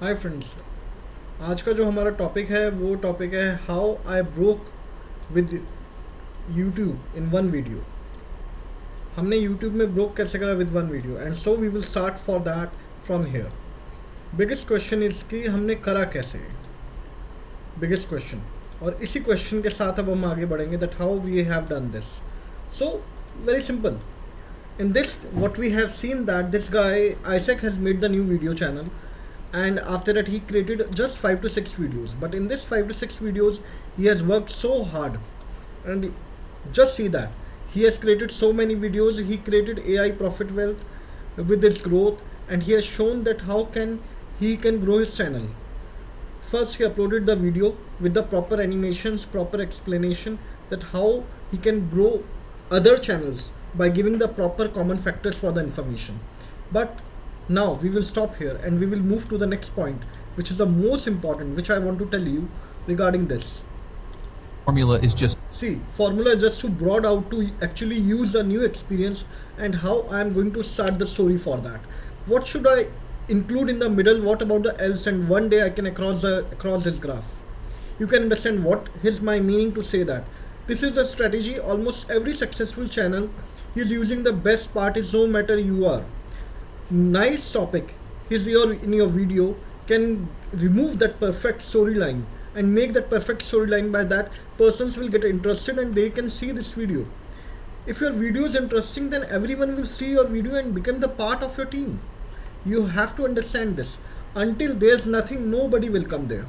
Hi friends. आज का जो हमारा टॉपिक है वो टॉपिक है how I broke with YouTube in one video. हमने यूट्यूब में ब्रोक कैसे करा with one video, and so we will start for that from here. Biggest question is कि हमने करा कैसे, बिगेस्ट क्वेश्चन। और इसी क्वेश्चन के साथ अब हम आगे बढ़ेंगे that how we have done this. So very simple, in this what we have seen that this guy Isaac has made the new video channel, and after that he created just 5 to 6 videos, but in this 5 to 6 videos he has worked so hard. And just see that he has created so many videos, he created AI profit wealth with its growth, and he has shown that how can he can grow his channel. First he uploaded the video with the proper animations, proper explanation that how he can grow other channels by giving the proper common factors for the information. But now we will stop here and we will move to the next point, which is the most important, which I want to tell you regarding this. Formula is just See, formula is just to broad out to actually use the new experience, and how I am going to start the story for that. What should I include in the middle? What about the else? And one day I can across this graph. You can understand what is my meaning to say that. This is the strategy almost every successful channel is using. The best part is no matter you are nice topic is your in your video can remove that perfect storyline and make that perfect storyline. By that, persons will get interested and they can see this video. If your video is interesting, then everyone will see your video and become the part of your team. You have to understand this. Until there's nothing, nobody will come there.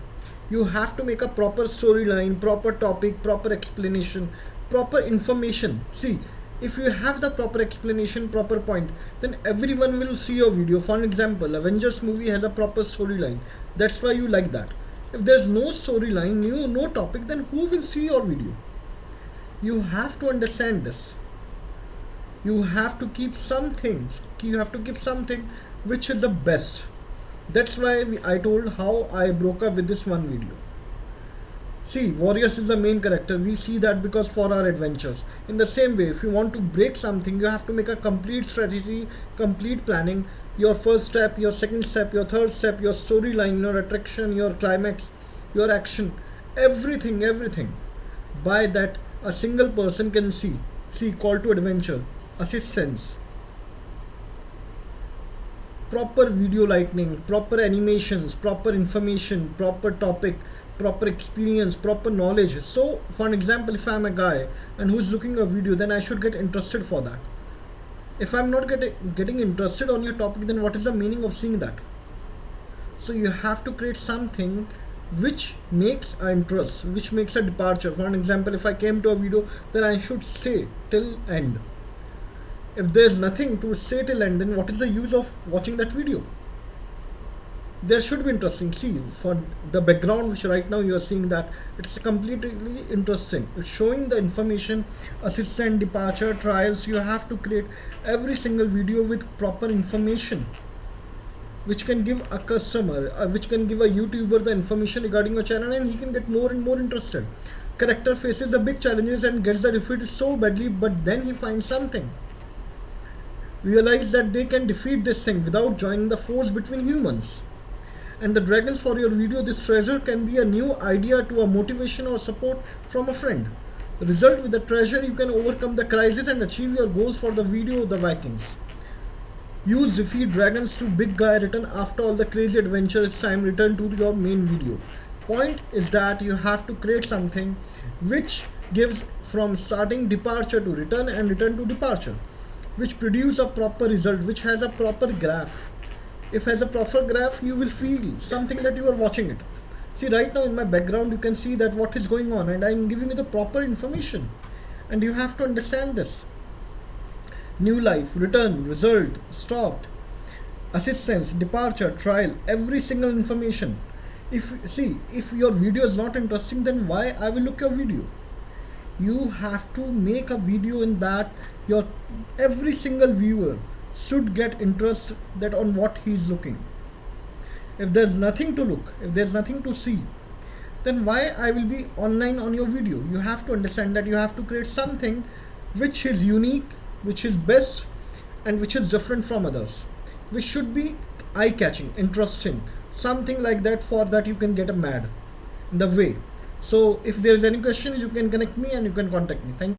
You have to make a proper storyline, proper topic, proper explanation, proper information. See, if you have the proper explanation, proper point, then everyone will see your video. For example, Avengers movie has a proper storyline. That's why you like that. If there's no storyline, no topic, then who will see your video? You have to understand this. You have to keep some things. You have to keep something which is the best. That's why I told how I broke up with this one video. See, Warriors is the main character. We see that because for our adventures. In the same way, if you want to break something, you have to make a complete strategy, complete planning. Your first step, your second step, your third step, your storyline, your attraction, your climax, your action, everything, everything. By that, a single person can see. See, call to adventure, assistance, proper video lighting, proper animations, proper information, proper topic, proper experience, proper knowledge. So, for an example, if I'm a guy and who's looking a video, then I should get interested for that. If I'm not getting interested on your topic, then what is the meaning of seeing that? So you have to create something which makes an interest, which makes a departure. For an example, if I came to a video, then I should stay till end. If there's nothing to stay till end, then what is the use of watching that video? There should be interesting. See, for the background which right now you are seeing, that it's completely interesting. It's showing the information, assistant, departure, trials. You have to create every single video with proper information, which can give a customer, which can give a YouTuber the information regarding your channel, and he can get more and more interested. Character faces the big challenges and gets the defeat so badly, but then he finds something. Realize that they can defeat this thing without joining the force between humans. And the dragons for your video, this treasure can be a new idea to a motivation or support from a friend. The result, with the treasure you can overcome the crisis and achieve your goals for the video. The Vikings use defeat dragons to big guy return after all the crazy adventure. It's time return to your main video. Point is that you have to create something which gives from starting departure to return and return to departure, which produce a proper result, which has a proper graph. If has a proper graph, you will feel something that you are watching it. See, right now in my background you can see that what is going on, and I am giving you the proper information, and you have to understand this. New life, return, result, stopped, assistance, departure, trial, every single information. If your video is not interesting, then why I will look your video? You have to make a video in that your every single viewer should get interest that on what he is looking. If there's nothing to look, if there's nothing to see, then why I will be online on your video? You have to understand that you have to create something which is unique, which is best, and which is different from others, which should be eye-catching, interesting, something like that. For that you can get a mad in the way. So if there is any question, you can connect me and you can contact me. Thank you.